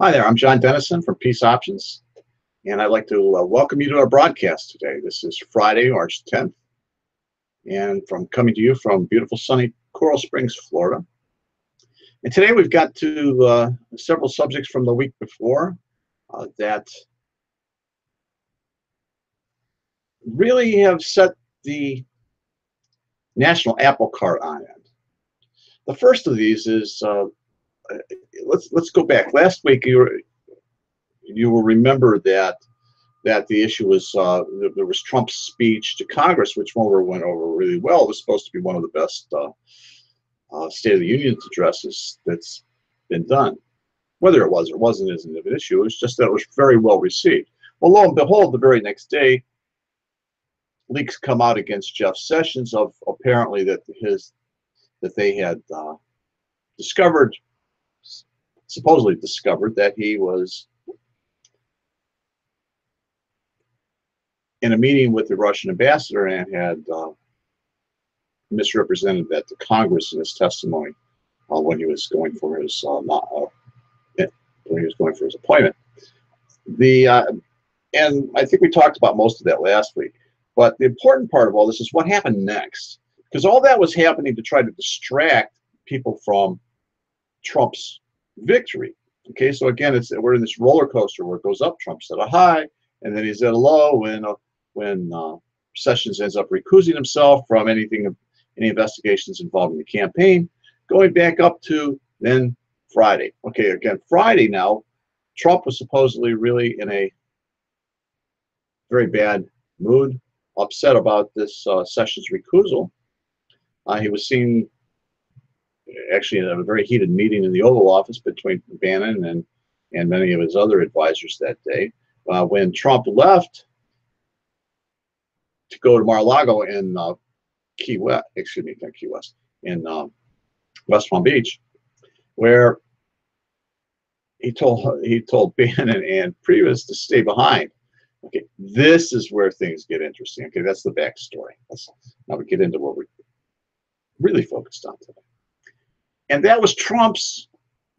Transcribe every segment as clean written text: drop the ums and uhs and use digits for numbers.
Hi there, I'm John Dennison from Peace Options, and I'd like to welcome you to our broadcast today. This is Friday, March 10th, and coming to you from beautiful sunny Coral Springs, Florida. And today we've got to several subjects from the week before that really have set the national apple cart on end. The first of these is let's go back. Last week you will remember that the issue was there was Trump's speech to Congress, which went over really well. It was supposed to be one of the best State of the Union addresses that's been done. Whether it was or wasn't isn't an issue. It was just that it was very well received. Well, lo and behold, the very next day, leaks come out against Jeff Sessions of apparently that they had supposedly discovered that he was in a meeting with the Russian ambassador and had misrepresented that to Congress in his testimony when he was going for his appointment. And I think we talked about most of that last week. But the important part of all this is what happened next, because all that was happening to try to distract people from Trump's victory. Okay, so again, we're in this roller coaster where it goes up. Trump's at a high, and then he's at a low when Sessions ends up recusing himself from any investigations involving the campaign, going back up to then Friday. Okay, again, Friday now, Trump was supposedly really in a very bad mood, upset about this Sessions recusal. He was seen actually in a very heated meeting in the Oval Office between Bannon and many of his other advisors that day. When Trump left to go to Mar-a-Lago in Key West, excuse me, not Key West, in West Palm Beach, where he told Bannon and Priebus to stay behind. Okay, this is where things get interesting. Okay, that's the backstory. Now we get into what we're really focused on today. And that was Trump's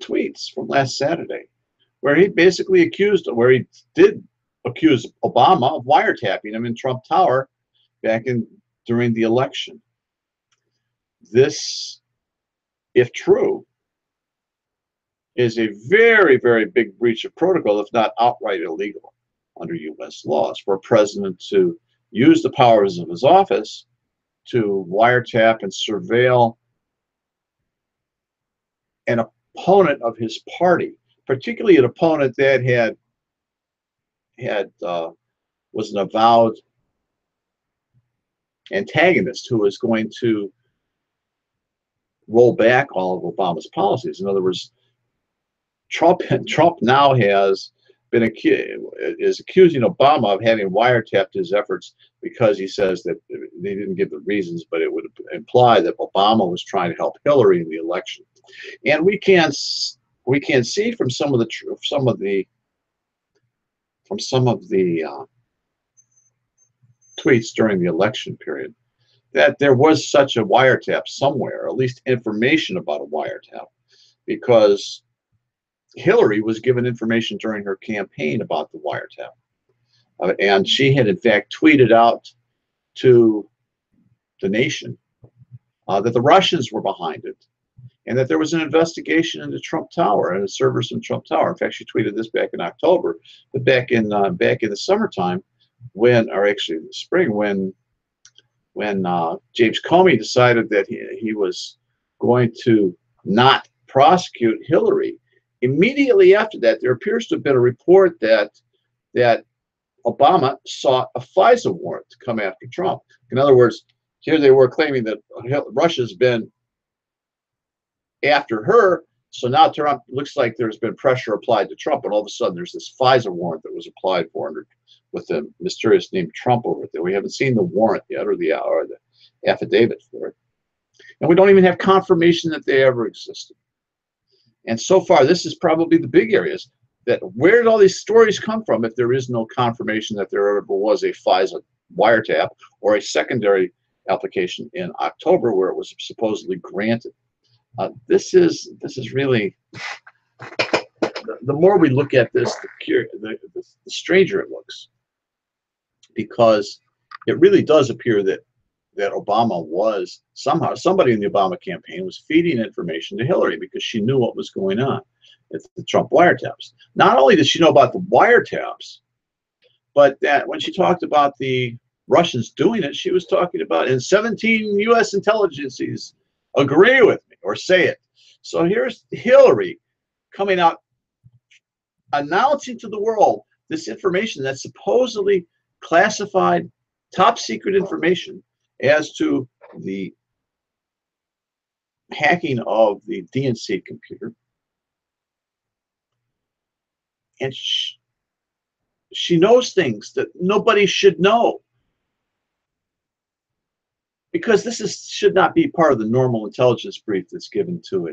tweets from last Saturday, where he basically did accuse Obama of wiretapping him in Trump Tower during the election. This, if true, is a very, very big breach of protocol, if not outright illegal under U.S. laws, for a president to use the powers of his office to wiretap and surveil an opponent of his party, particularly an opponent that was an avowed antagonist who was going to roll back all of Obama's policies. In other words, Trump now is accusing Obama of having wiretapped his efforts because he says that they didn't give the reasons, but it would imply that Obama was trying to help Hillary in the election. And we can see from some of the tweets during the election period that there was such a wiretap somewhere, or at least information about a wiretap, because Hillary was given information during her campaign about the wiretap. And she had, in fact, tweeted out to the nation that the Russians were behind it and that there was an investigation into Trump Tower and the servers in Trump Tower. In fact, she tweeted this back in October, but back in the summertime, or actually in the spring, when James Comey decided that he was going to not prosecute Hillary. Immediately after that, there appears to have been a report that Obama sought a FISA warrant to come after Trump. In other words, here they were claiming that Russia's been after her, so now Trump looks like there's been pressure applied to Trump, and all of a sudden there's this FISA warrant that was applied for with the mysterious name Trump over it. We haven't seen the warrant yet or the affidavit for it, and we don't even have confirmation that they ever existed. And so far, this is probably the big areas. That where did all these stories come from if there is no confirmation that there ever was a FISA wiretap or a secondary application in October where it was supposedly granted? This is really more we look at this, the stranger it looks, because it really does appear that Obama was somehow, somebody in the Obama campaign was feeding information to Hillary because she knew what was going on at the Trump wiretaps. Not only did she know about the wiretaps, but that when she talked about the Russians doing it, she was talking about, and 17 U.S. intelligences agree with me or say it. So here's Hillary coming out announcing to the world this information that's supposedly classified, top secret information as to the hacking of the DNC computer. And she knows things that nobody should know, because this should not be part of the normal intelligence brief that's given to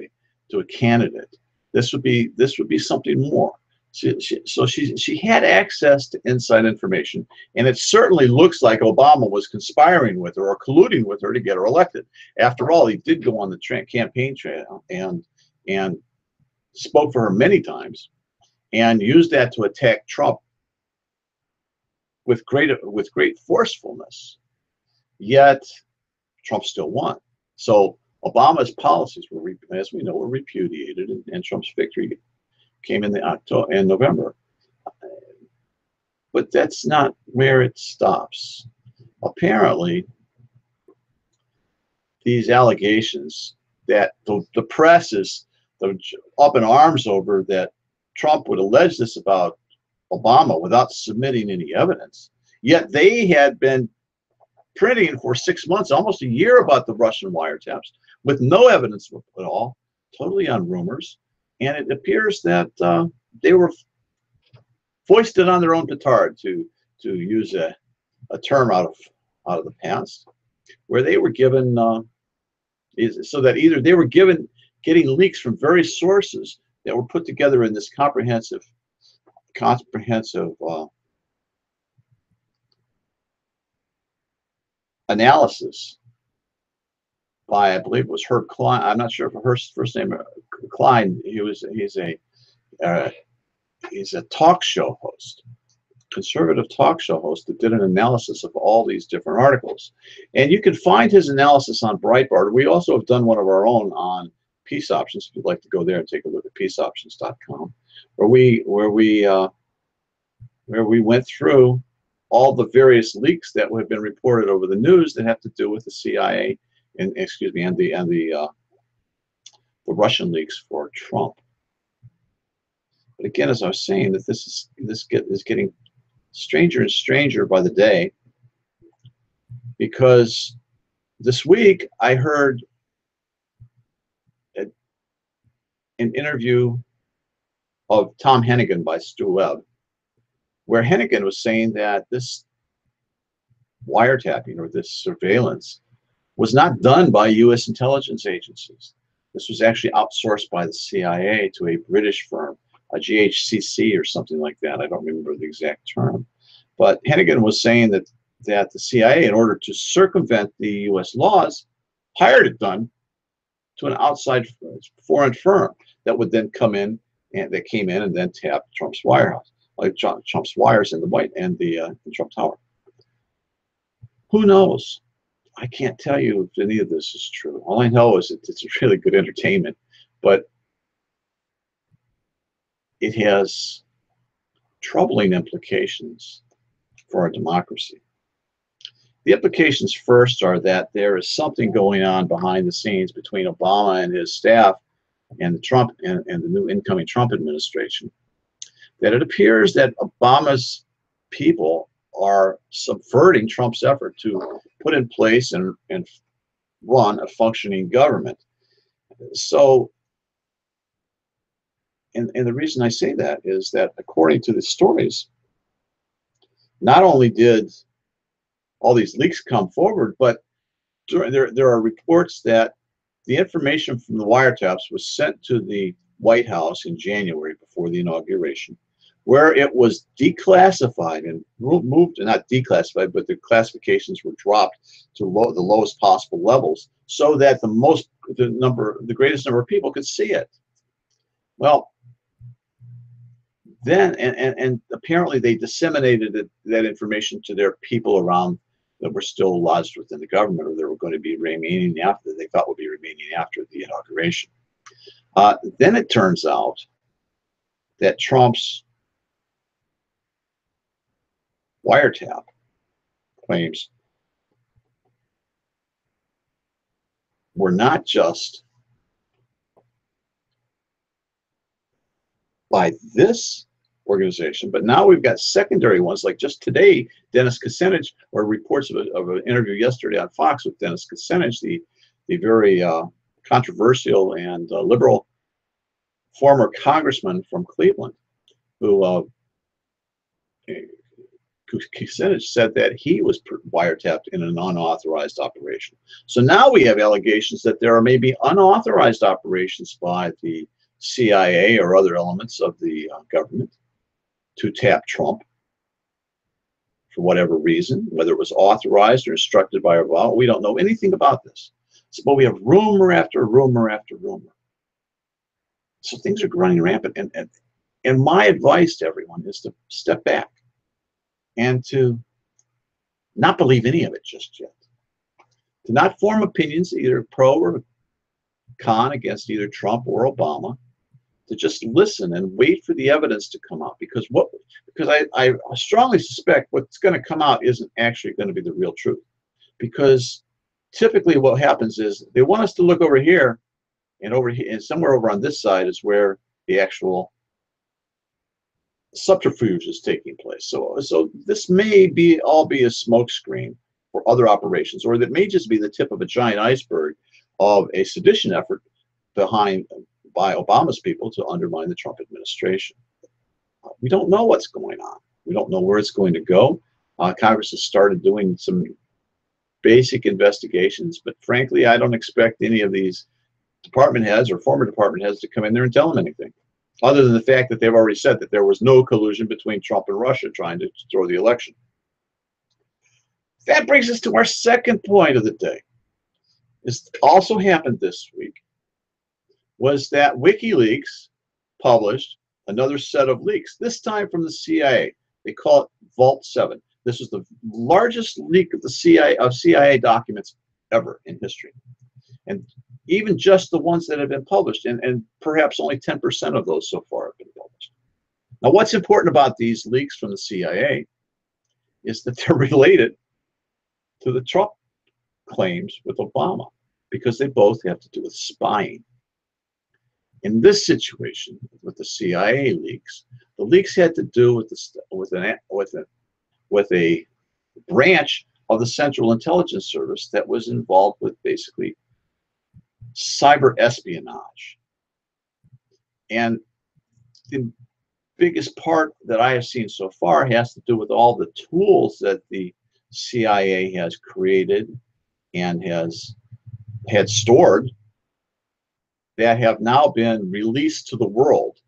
a candidate. This would be something more. So she had access to inside information, and it certainly looks like Obama was conspiring with her or colluding with her to get her elected. After all, he did go on the campaign trail and spoke for her many times, and used that to attack Trump with great forcefulness. Yet Trump still won. So Obama's policies were, as we know, were repudiated, and Trump's victory came in November. But that's not where it stops. Apparently, these allegations that the press is up in arms over, that Trump would allege this about Obama without submitting any evidence, yet they had been printing for 6 months, almost a year, about the Russian wiretaps with no evidence at all, totally on rumors. And it appears that they were foisted on their own petard, to use a term out of the past, where they were given so that either they were getting leaks from various sources that were put together in this comprehensive analysis by, I believe it was Herb Klein. I'm not sure if her first name Klein. He's a talk show host, conservative talk show host, that did an analysis of all these different articles. And you can find his analysis on Breitbart. We also have done one of our own on Peace Options, if you'd like to go there and take a look at peaceoptions.com, where we went through all the various leaks that have been reported over the news that have to do with the CIA and the Russian leaks for Trump. But again, as I was saying, that this is getting stranger and stranger by the day, because this week I heard an interview of Tom Hennigan by Stu Webb, where Hennigan was saying that this wiretapping or this surveillance was not done by U.S. intelligence agencies. This was actually outsourced by the CIA to a British firm, a GHCC or something like that. I don't remember the exact term. But Hennigan was saying that the CIA, in order to circumvent the U.S. laws, hired it done to an outside foreign firm that would then come in, and they came in and then tapped Trump's wirehouse, like Trump's wires in the White and the Trump Tower. Who knows? I can't tell you if any of this is true. All I know is that it's really good entertainment, but it has troubling implications for our democracy. The implications first are that there is something going on behind the scenes between Obama and his staff and the Trump and the new incoming Trump administration, that it appears that Obama's people are subverting Trump's effort to put in place and run a functioning government. So, and the reason I say that is that, according to the stories, not only did all these leaks come forward, but there are reports that the information from the wiretaps was sent to the White House in January before the inauguration, where it was declassified and moved, not declassified, but the classifications were dropped to the lowest possible levels, so that the greatest number of people could see it. Well, then, and apparently they disseminated that information to their people around that were still lodged within the government, or that were going to be remaining after, they thought would be remaining after the inauguration. Then it turns out that Trump's wiretap claims were not just by this organization, but now we've got secondary ones. Like just today, Dennis Kucinich, or reports of an interview yesterday on Fox with Dennis Kucinich, the very controversial and liberal former congressman from Cleveland, who Kucinich said that he was wiretapped in an unauthorized operation. So now we have allegations that there are maybe unauthorized operations by the CIA or other elements of the government to tap Trump for whatever reason, whether it was authorized or instructed by Obama. We don't know anything about this. So, but we have rumor after rumor after rumor. So things are running rampant. And my advice to everyone is to step back and to not believe any of it just yet. To not form opinions either pro or con against either Trump or Obama. To just listen and wait for the evidence to come out, because I strongly suspect what's going to come out isn't actually going to be the real truth, because typically what happens is they want us to look over here, and over here, and somewhere over on this side is where the actual subterfuge is taking place. So this may all be a smokescreen for other operations, or that may just be the tip of a giant iceberg of a sedition effort by Obama's people to undermine the Trump administration. We don't know what's going on. We don't know where it's going to go. Congress has started doing some basic investigations, but frankly, I don't expect any of these department heads or former department heads to come in there and tell them anything, other than the fact that they've already said that there was no collusion between Trump and Russia trying to throw the election. That brings us to our second point of the day. This also happened this week, was that Wikileaks published another set of leaks, this time from the CIA. They call it Vault 7. This is the largest leak of the CIA documents ever in history. And even just the ones that have been published, and perhaps only 10% of those so far have been published. Now, what's important about these leaks from the CIA is that they're related to the Trump claims with Obama, because they both have to do with spying. In this situation, with the CIA leaks, the leaks had to do with a branch of the Central Intelligence Service that was involved with basically cyber espionage. And the biggest part that I have seen so far has to do with all the tools that the CIA has created and had stored that have now been released to the world,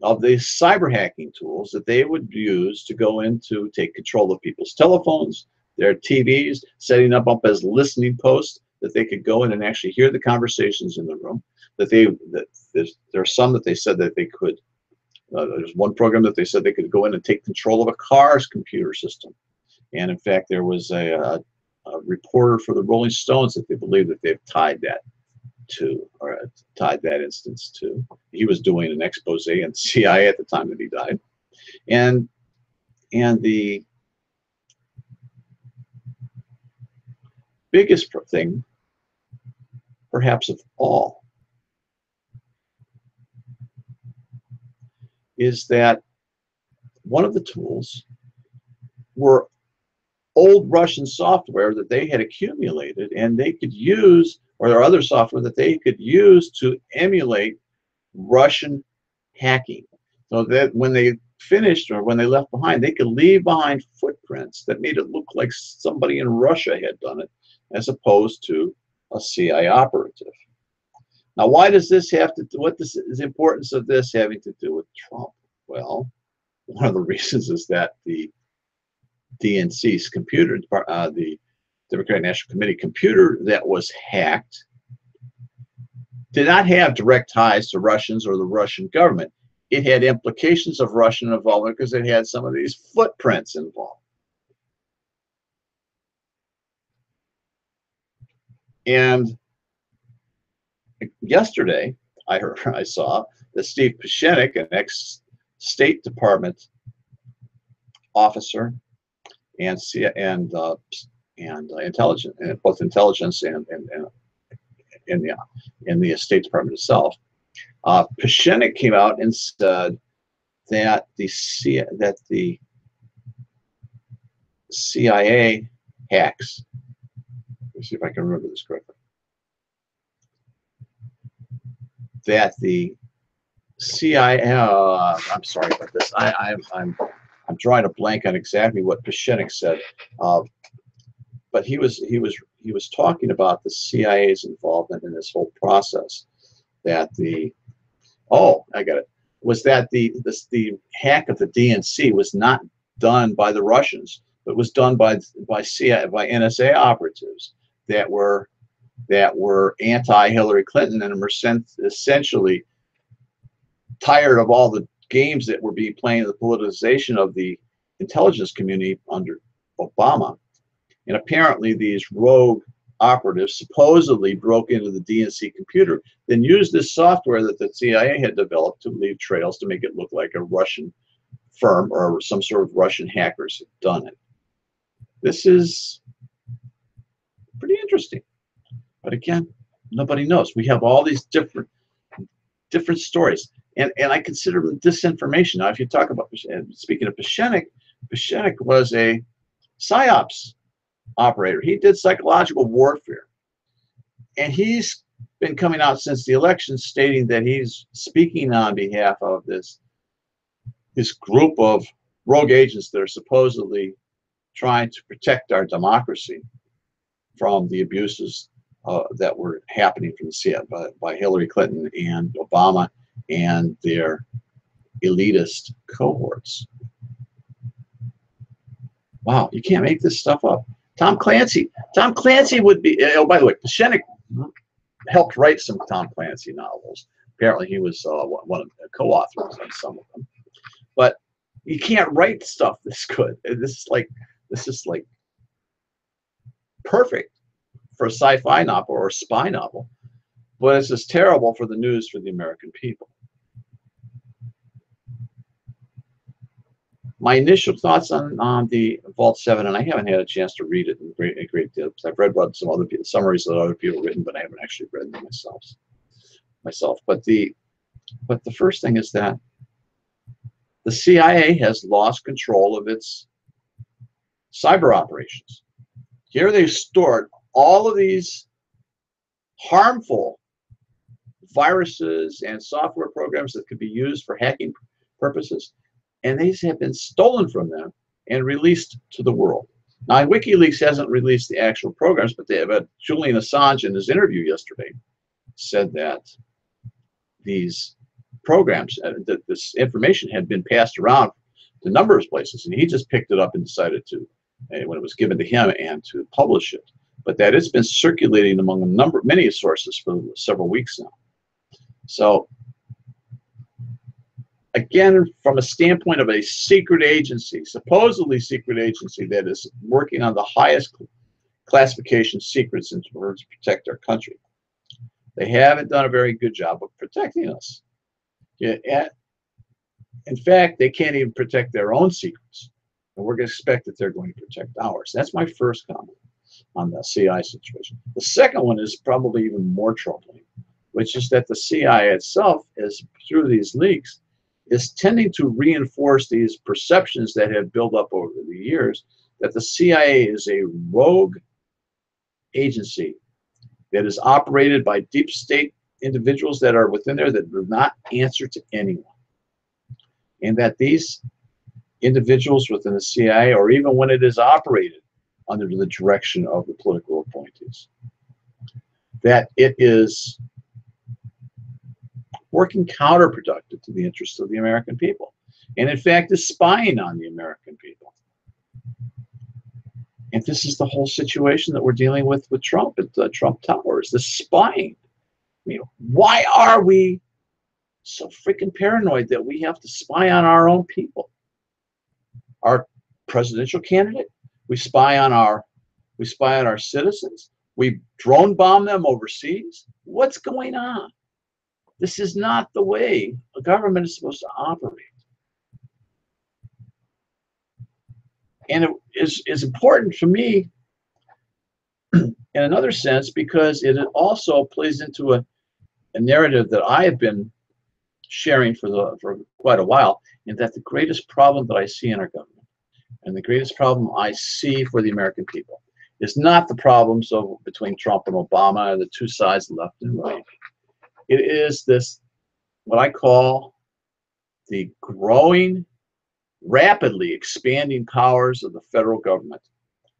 of the cyber hacking tools that they would use to go in to take control of people's telephones, their TVs, setting them up as listening posts that they could go in and actually hear the conversations in the room. There are some that they said that they could. There's one program that they said they could go in and take control of a car's computer system. And in fact, there was a reporter for the Rolling Stones that they believe that they've tied that instance to. He was doing an expose in the CIA at the time that he died. And the biggest thing, perhaps of all, is that one of the tools were old Russian software that they had accumulated, and they could use, or other software that they could use to emulate Russian hacking. So that when they finished, or when they left behind, they could leave behind footprints that made it look like somebody in Russia had done it, as opposed to a CIA operative. Now, why does this have to do, what is the importance of this having to do with Trump? Well, one of the reasons is that the DNC's computer, the Democratic National Committee computer that was hacked, did not have direct ties to Russians or the Russian government. it had implications of Russian involvement because it had some of these footprints involved. And yesterday, I saw that Steve Pashenik, an ex-State Department officer and intelligence, both intelligence and in the State Department itself, Pashenik came out and said that the CIA hacks. Let me see if I can remember this correctly. That the CIA. I'm sorry about this. I'm drawing a blank on exactly what Pashenik said, but he was talking about the CIA's involvement in this whole process. That I got it. Was that the hack of the DNC was not done by the Russians, but was done by NSA operatives that were anti-Hillary Clinton and were essentially tired of all the games that were being played in the politicization of the intelligence community under Obama. And apparently these rogue operatives supposedly broke into the DNC computer, then used this software that the CIA had developed to leave trails to make it look like a Russian firm or some sort of Russian hackers had done it. This is pretty interesting. But again, nobody knows. We have all these different stories. And I consider them disinformation. Now, if you talk about, speaking of Pashenik, Pashenik was a PSYOPs operator. He did psychological warfare. And he's been coming out since the election stating that he's speaking on behalf of this group of rogue agents that are supposedly trying to protect our democracy from the abuses that were happening from the CIA by Hillary Clinton and Obama and their elitist cohorts. Wow, you can't make this stuff up. Tom Clancy would be, oh, by the way, Pashenik helped write some Tom Clancy novels. Apparently he was one of the co-authors on some of them. But you can't write stuff this good. This is like perfect for a sci-fi novel or a spy novel, but it's just terrible for the news for the American people. My initial thoughts on the Vault 7, and I haven't had a chance to read it in a great deal because I've read about some other summaries that other people have written, but I haven't actually read them myself. But the first thing is that the CIA has lost control of its cyber operations. Here they've stored all of these harmful viruses and software programs that could be used for hacking purposes, and these have been stolen from them and released to the world. Now, Wikileaks hasn't released the actual programs, but Julian Assange in his interview yesterday said that these programs, that this information had been passed around to a number of places, and he just picked it up and decided to, when it was given to him, and to publish it. But that it's been circulating among many sources for several weeks now. So again, from a standpoint of a secret agency, supposedly secret agency that is working on the highest classification secrets in order to protect our country, they haven't done a very good job of protecting us. In fact, they can't even protect their own secrets, and we're going to expect that they're going to protect ours. That's my first comment on the CIA situation. The second one is probably even more troubling, which is that the CIA itself is, through these leaks, is tending to reinforce these perceptions that have built up over the years that the CIA is a rogue agency that is operated by deep state individuals that are within there that do not answer to anyone. And that these individuals within the CIA, or even when it is operated under the direction of the political appointees, that it is working counterproductive to the interests of the American people, and in fact is spying on the American people. And this is the whole situation that we're dealing with Trump at the Trump Towers, the spying. I mean, why are we so freaking paranoid that we have to spy on our own people. Our presidential candidate, we spy on our citizens. We drone bomb them overseas. What's going on? This is not the way a government is supposed to operate. And it is important for me in another sense because it also plays into a narrative that I have been sharing for quite a while, and that the greatest problem that I see in our government and the greatest problem I see for the American people is not the problems between Trump and Obama and the two sides left and right. It is this, what I call the growing, rapidly expanding powers of the federal government,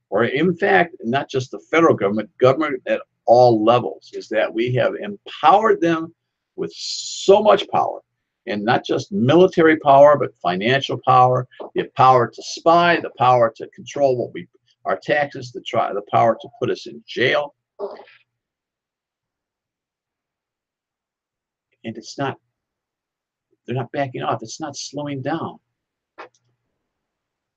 or in fact, not just the federal government, government at all levels, is that we have empowered them with so much power, and not just military power, but financial power, the power to spy, the power to control our taxes, the power to put us in jail. And they're not backing off. It's not slowing down.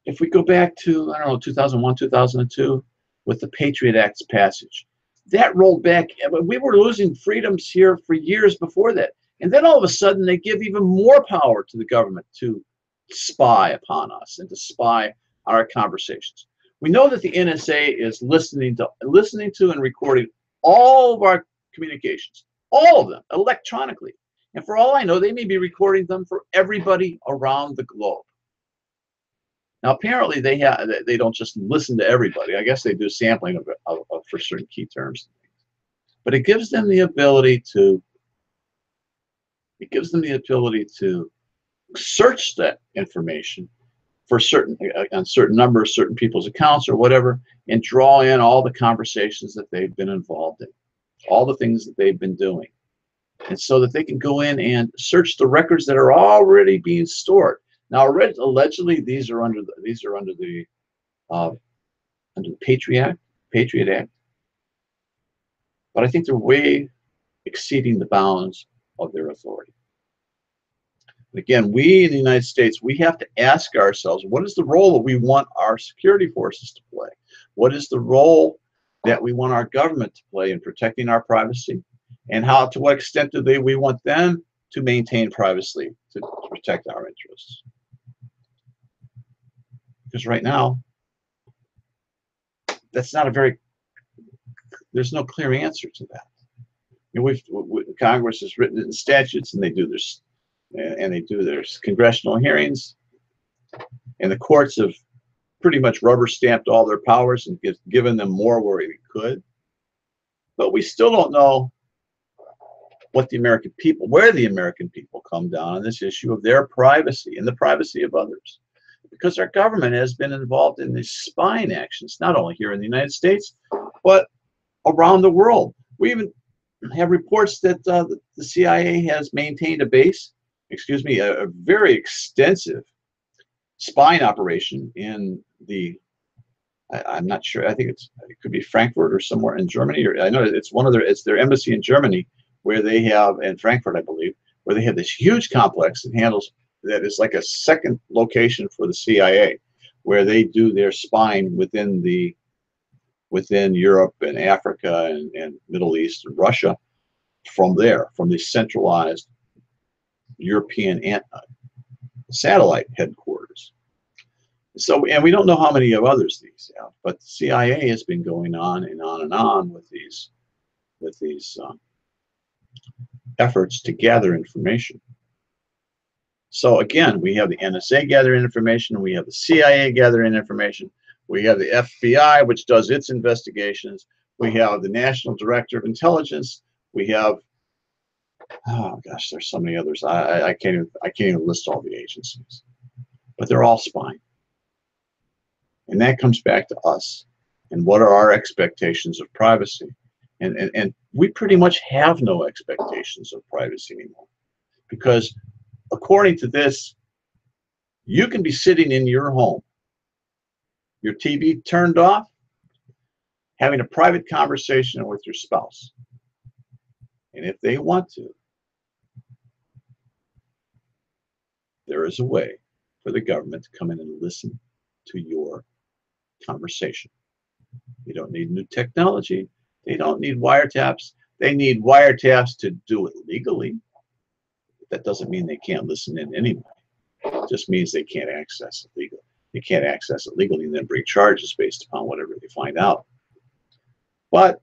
If we go back to, I don't know, 2001, 2002, with the Patriot Act's passage, that rolled back. We were losing freedoms here for years before that. And then all of a sudden, they give even more power to the government to spy upon us and to spy on our conversations. We know that the NSA is listening to and recording all of our communications, all of them, electronically. And for all I know, they may be recording them for everybody around the globe. Now, apparently, they don't just listen to everybody. I guess they do sampling for certain key terms. But it gives them the ability to search that information for on certain numbers, certain people's accounts or whatever, and draw in all the conversations that they've been involved in, all the things that they've been doing, and so that they can go in and search the records that are already being stored. Now, allegedly, these are under the Patriot Act, but I think they're way exceeding the bounds of their authority. But again, we in the United States, we have to ask ourselves, what is the role that we want our security forces to play? What is the role that we want our government to play in protecting our privacy? And to what extent do we want them to maintain privacy to protect our interests? Because right now, there's no clear answer to that. You know, Congress has written it in statutes, and they do their congressional hearings, and the courts have pretty much rubber stamped all their powers and given them more where we could. But we still don't know where the American people come down on this issue of their privacy and the privacy of others. Because our government has been involved in these spying actions, not only here in the United States, but around the world. We even have reports that the CIA has maintained a very extensive spying operation in I'm not sure, I think it could be Frankfurt or somewhere in Germany, or I know it's their embassy in Germany, where they have, in Frankfurt, I believe, where they have this huge complex that is like a second location for the CIA, where they do their spying within Europe and Africa and Middle East and Russia, from the centralized European satellite headquarters. So, and we don't know how many of others these have, but the CIA has been going on and on and on with these efforts to gather information. So again, we have the NSA gathering information, we have the CIA gathering information, we have the FBI, which does its investigations, we have the National Director of Intelligence, we have, oh gosh, there's so many others. I can't even list all the agencies, but they're all spying. And that comes back to us and what are our expectations of privacy. And we pretty much have no expectations of privacy anymore, because according to this, you can be sitting in your home, your TV turned off, having a private conversation with your spouse. And if they want to, there is a way for the government to come in and listen to your conversation. You don't need new technology. They don't need wiretaps. They need wiretaps to do it legally. That doesn't mean they can't listen in anyway. It just means they can't access it legally. They can't access it legally and then bring charges based upon whatever they find out. But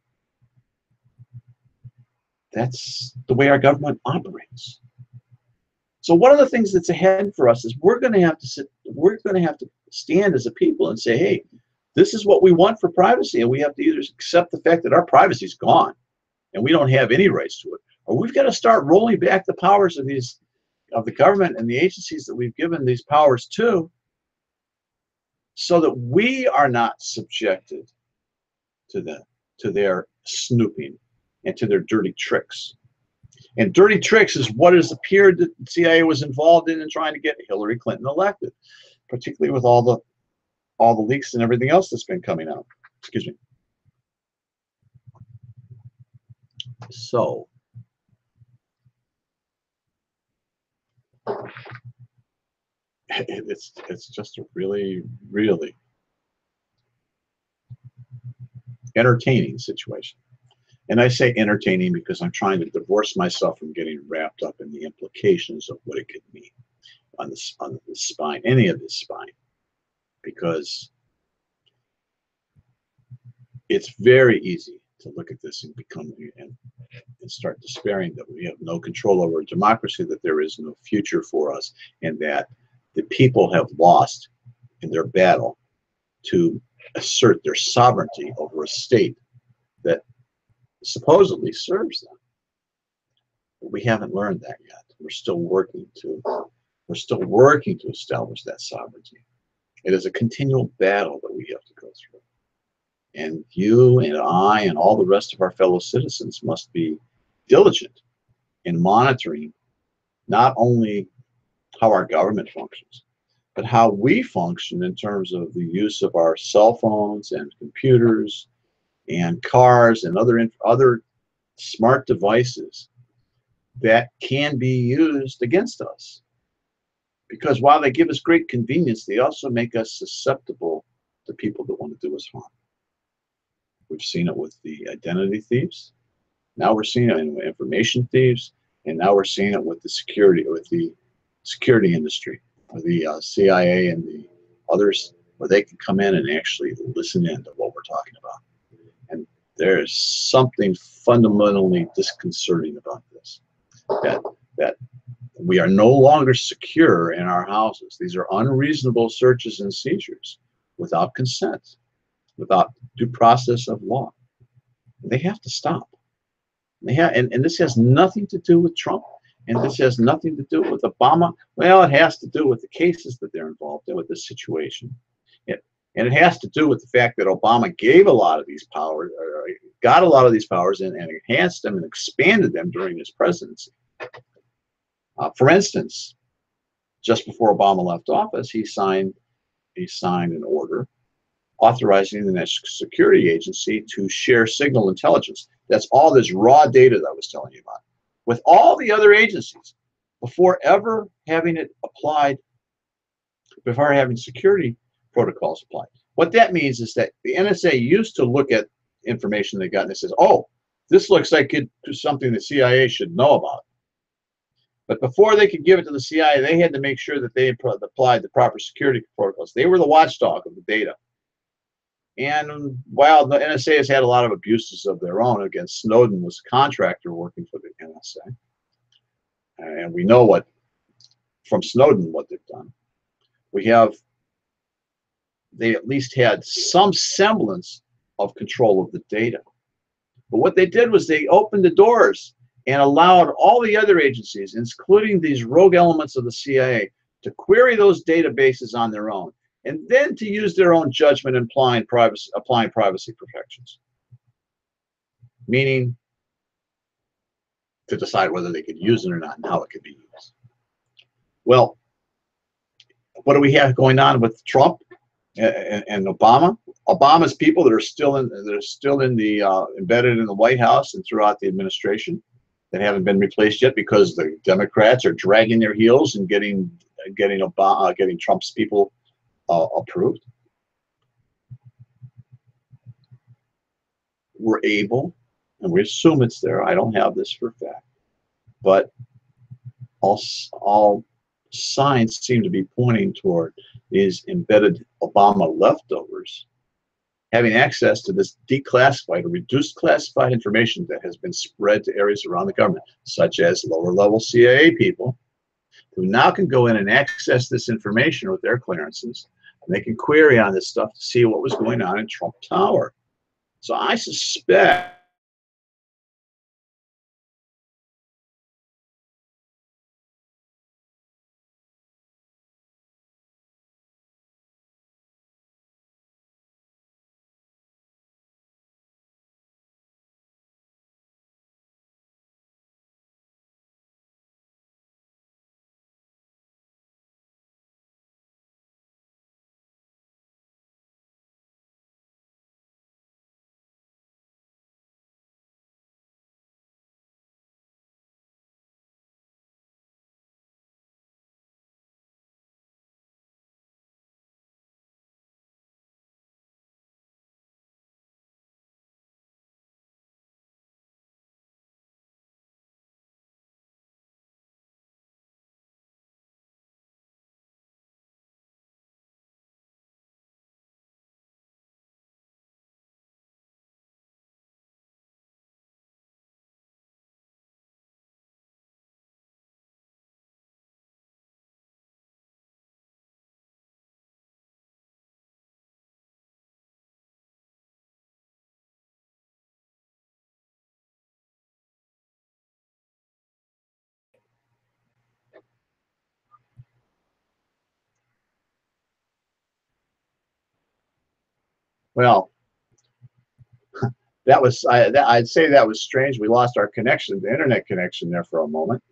that's the way our government operates. So one of the things that's ahead for us is we're going to have to stand as a people and say, hey, this is what we want for privacy, and we have to either accept the fact that our privacy is gone and we don't have any rights to it, or we've got to start rolling back the powers of the government and the agencies that we've given these powers to, so that we are not subjected to their snooping and to their dirty tricks. And dirty tricks is what has appeared that the CIA was involved in trying to get Hillary Clinton elected, particularly with all the leaks and everything else that's been coming out. Excuse me. So it's just a really, really entertaining situation. And I say entertaining because I'm trying to divorce myself from getting wrapped up in the implications of what it could mean on the spine, any of this spine, because it's very easy to look at this and start despairing that we have no control over democracy, that there is no future for us, and that the people have lost in their battle to assert their sovereignty over a state that supposedly serves them. But we haven't learned that yet. We're still working to establish that sovereignty. It is a continual battle that we have to go through. And you and I and all the rest of our fellow citizens must be diligent in monitoring not only how our government functions, but how we function in terms of the use of our cell phones and computers and cars and other smart devices that can be used against us. Because while they give us great convenience, they also make us susceptible to people that want to do us harm. We've seen it with the identity thieves. Now we're seeing it with information thieves, and now we're seeing it with the security industry, with the CIA and the others, where they can come in and actually listen in to what we're talking about. And there's something fundamentally disconcerting about this, that we are no longer secure in our houses. These are unreasonable searches and seizures without consent, without due process of law. They have to stop. And this has nothing to do with Trump, and this has nothing to do with Obama. Well, it has to do with the cases that they're involved in with this situation. And it has to do with the fact that Obama gave a lot of these powers, or got a lot of these powers, and enhanced them and expanded them during his presidency. For instance, just before Obama left office, he signed an order authorizing the National Security Agency to share signal intelligence. That's all this raw data that I was telling you about, with all the other agencies, before ever having it applied, before having security protocols applied. What that means is that the NSA used to look at information they got and it says, oh, this looks like it's something the CIA should know about. But before they could give it to the CIA, they had to make sure that they applied the proper security protocols. They were the watchdog of the data. And while the NSA has had a lot of abuses of their own, against Snowden was a contractor working for the NSA. And we know from Snowden what they've done. They at least had some semblance of control of the data. But what they did was they opened the doors and allowed all the other agencies, including these rogue elements of the CIA, to query those databases on their own, and then to use their own judgment in applying privacy protections. Meaning to decide whether they could use it or not and how it could be used. Well, what do we have going on with Trump and Obama? Obama's people that are still embedded in the White House and throughout the administration, that haven't been replaced yet because the Democrats are dragging their heels and getting getting Trump's people approved. We're able, and we assume it's there. I don't have this for a fact, but all signs seem to be pointing toward these embedded Obama leftovers having access to this declassified or reduced classified information that has been spread to areas around the government, such as lower level CIA people, who now can go in and access this information with their clearances, and they can query on this stuff to see what was going on in Trump Tower. So I suspect well, I'd say that was strange. We lost our connection, the internet connection there for a moment.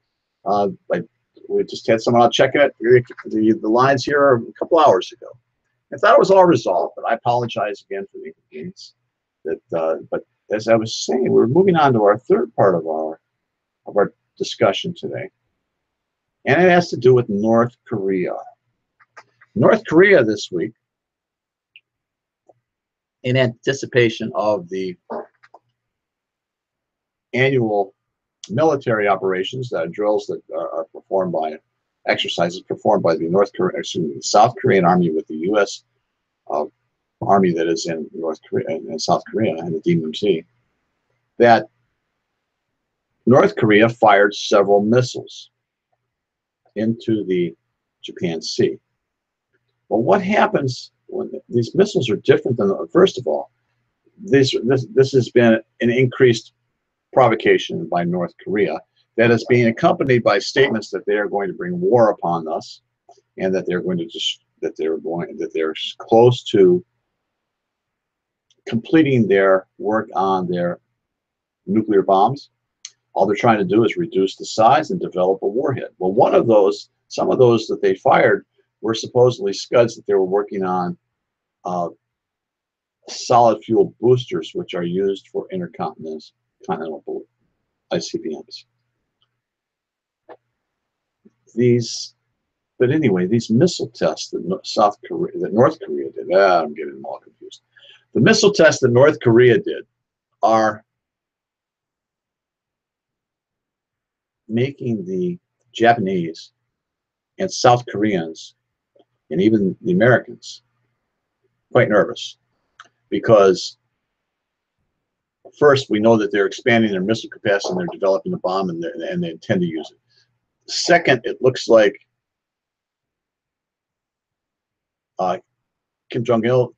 Like we just had someone out checking it. The lines here a couple hours ago. I thought it was all resolved, but I apologize again for the inconvenience. But as I was saying, we're moving on to our third part of our discussion today, and it has to do with North Korea. North Korea this week, in anticipation of the annual military operations, drills that are performed by exercises performed by the South Korean Army with the U.S. Army that is in North Korea and South Korea and the DMZ, that North Korea fired several missiles into the Japan Sea. Well, what happens when these missiles are different than, first of all, this has been an increased provocation by North Korea that is being accompanied by statements that they are going to bring war upon us, and that they're going to that they're close to completing their work on their nuclear bombs. All they're trying to do is reduce the size and develop a warhead. Well, some of those that they fired were supposedly scuds that they were working on solid fuel boosters, which are used for intercontinental ICBMs. But anyway, these missile tests that North Korea did, I'm getting them all confused. The missile tests that North Korea did are making the Japanese and South Koreans and even the Americans quite nervous, because first, we know that they're expanding their missile capacity and they're developing a bomb, and they intend to use it. Second, it looks like Kim Jong-il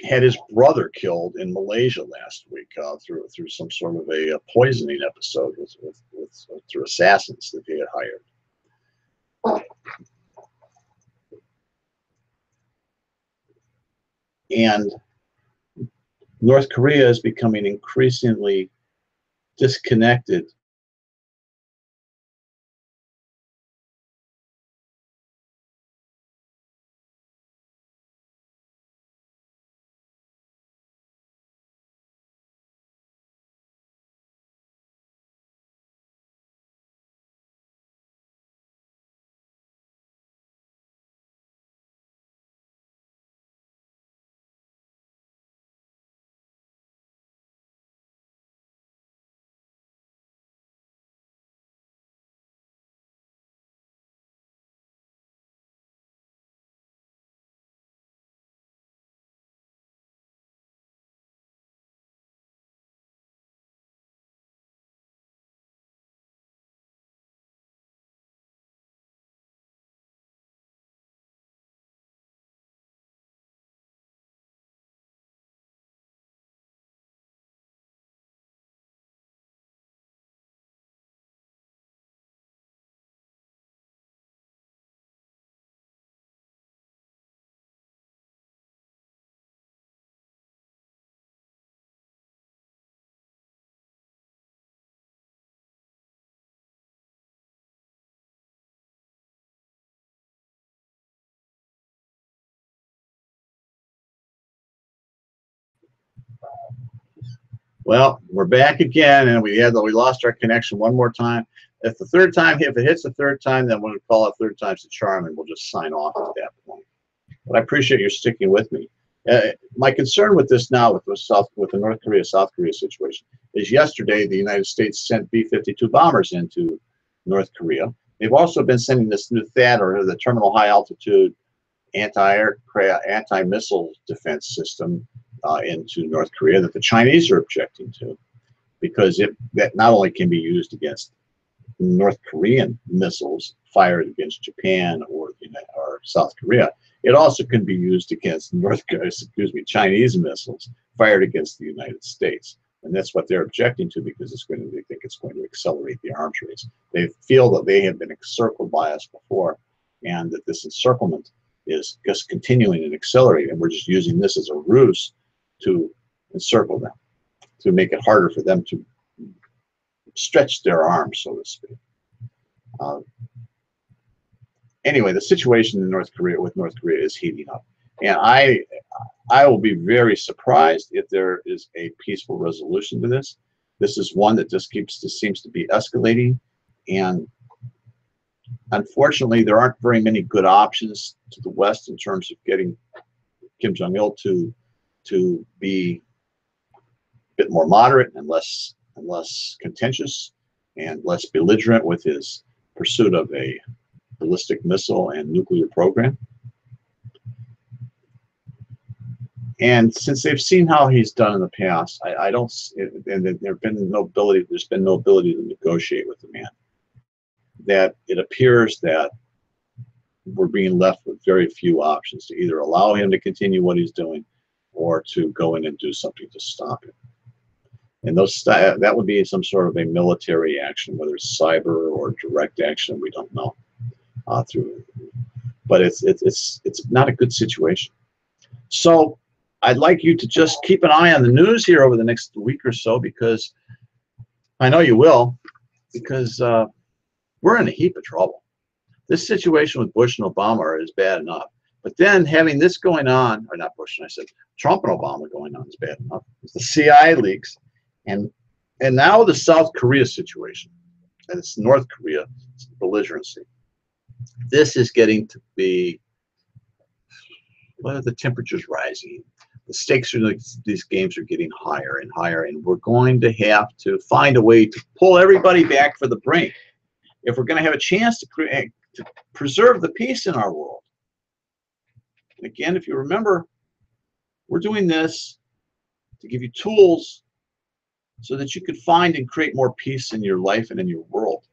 had his brother killed in Malaysia last week through some sort of a poisoning episode through assassins that he had hired. And North Korea is becoming increasingly disconnected Well, we're back again, and we lost our connection one more time. If it hits the third time, then we'll call it third time's the charm, and we'll just sign off at that point. But I appreciate you sticking with me. My concern with this now, with the North Korea South Korea situation, is yesterday the United States sent B-52 bombers into North Korea. They've also been sending this new THAAD, or the Terminal High Altitude anti-missile defense system, into North Korea that the Chinese are objecting to, because that not only can be used against North Korean missiles fired against Japan or South Korea, it also can be used against Chinese missiles fired against the United States. And that's what they're objecting to, because they think it's going to accelerate the arms race. They feel that they have been encircled by us before, and that this encirclement is just continuing and accelerating, and we're just using this as a ruse to encircle them, to make it harder for them to stretch their arms, so to speak. Anyway, the situation in North Korea is heating up, and I will be very surprised if there is a peaceful resolution to this. This is one that just seems to be escalating, and unfortunately, there aren't very many good options to the West in terms of getting Kim Jong-il to be a bit more moderate and less contentious and less belligerent with his pursuit of a ballistic missile and nuclear program. And since they've seen how he's done in the past, I don't, and there's been no ability to negotiate with the man, that it appears that we're being left with very few options to either allow him to continue what he's doing or to go in and do something to stop him. And that would be some sort of a military action, whether it's cyber or direct action, we don't know. But it's not a good situation. So I'd like you to just keep an eye on the news here over the next week or so, because I know you will, because we're in a heap of trouble. This situation with Bush and Obama is bad enough, but then having this going on, or not Bush, I said Trump and Obama going on, is bad enough. It's the CIA leaks, and now the South Korea situation, and it's North Korea belligerency. This is getting to be, well, the temperature's rising. The stakes of these games are getting higher and higher, and we're going to have to find a way to pull everybody back for the brink if we're going to have a chance to preserve the peace in our world. And again, if you remember, we're doing this to give you tools so that you can find and create more peace in your life and in your world.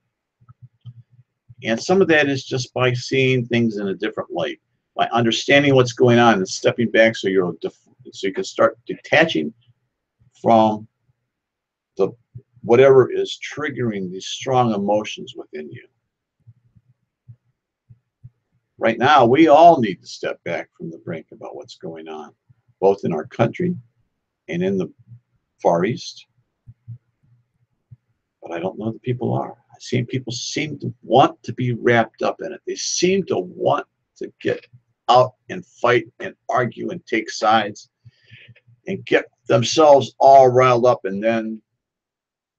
And some of that is just by seeing things in a different light, by understanding what's going on and stepping back so you can start detaching from whatever is triggering these strong emotions within you. Right now, we all need to step back from the brink about what's going on, both in our country and in the Far East. But I don't know that people are. People seem to want to be wrapped up in it. They seem to want to get out and fight and argue and take sides and get themselves all riled up and then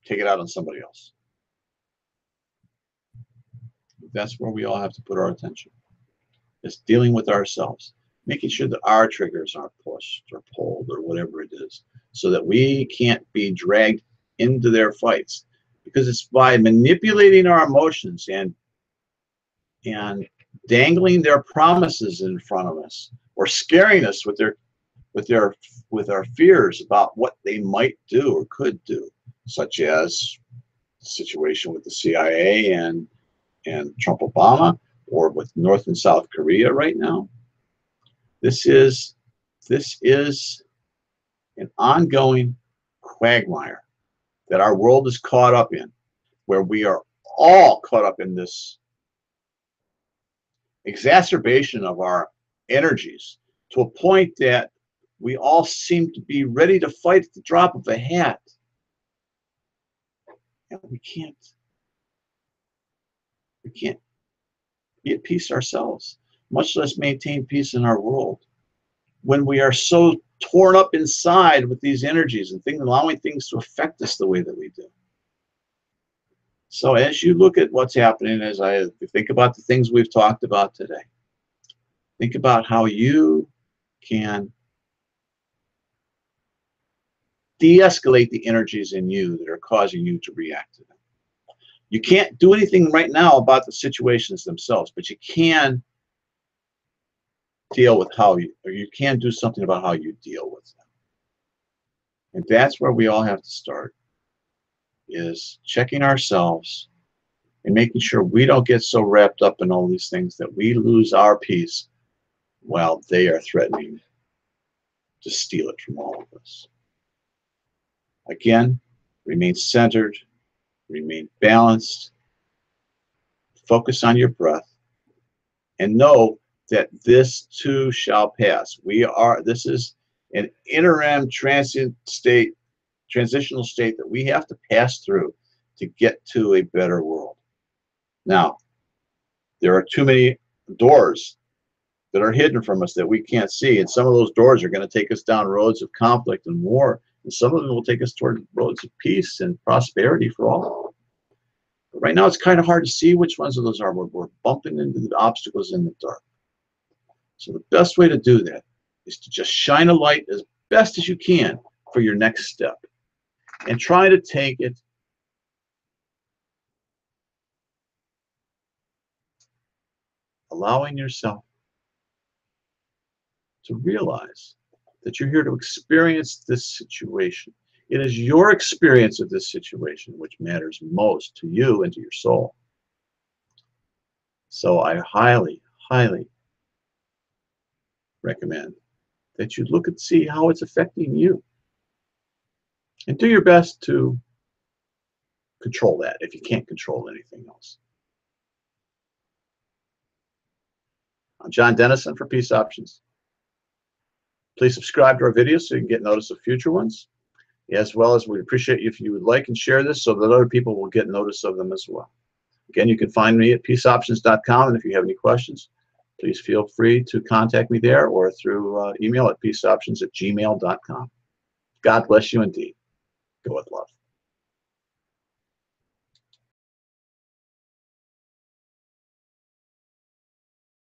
take it out on somebody else. That's where we all have to put our attention. It's dealing with ourselves, making sure that our triggers aren't pushed or pulled or whatever it is, so that we can't be dragged into their fights. Because it's by manipulating our emotions and dangling their promises in front of us, or scaring us with our fears about what they might do or could do, such as the situation with the CIA and Trump Obama, or with North and South Korea right now. This is an ongoing quagmire that our world is caught up in, where we are all caught up in this exacerbation of our energies to a point that we all seem to be ready to fight at the drop of a hat. And we can't be at peace ourselves, much less maintain peace in our world, when we are so torn up inside with these energies and things, allowing things to affect us the way that we do. So as you look at what's happening, as I think about the things we've talked about today, think about how you can de-escalate the energies in you that are causing you to react to them. You can't do anything right now about the situations themselves, but you can deal with how you, or you can do something about how you deal with them. And that's where we all have to start, is checking ourselves and making sure we don't get so wrapped up in all these things that we lose our peace while they are threatening to steal it from all of us. Again, remain centered, remain balanced, focus on your breath, and know that this too shall pass. This is an interim transitional state that we have to pass through to get to a better world. Now, there are too many doors that are hidden from us that we can't see, and some of those doors are going to take us down roads of conflict and war, and some of them will take us toward roads of peace and prosperity for all. But right now, it's kind of hard to see which ones of those are. We're bumping into the obstacles in the dark. So the best way to do that is to just shine a light as best as you can for your next step, and try to take it allowing yourself to realize that you're here to experience this situation. It is your experience of this situation which matters most to you and to your soul. So I highly, highly recommend that you look and see how it's affecting you, and do your best to control that if you can't control anything else. I'm John Dennison for Peace Options. Please subscribe to our videos so you can get notice of future ones, as well as we'd appreciate you if you would like and share this so that other people will get notice of them as well. Again, you can find me at peaceoptions.com, and if you have any questions, please feel free to contact me there or through email at peaceoptions@gmail.com. God bless you indeed. Go with love.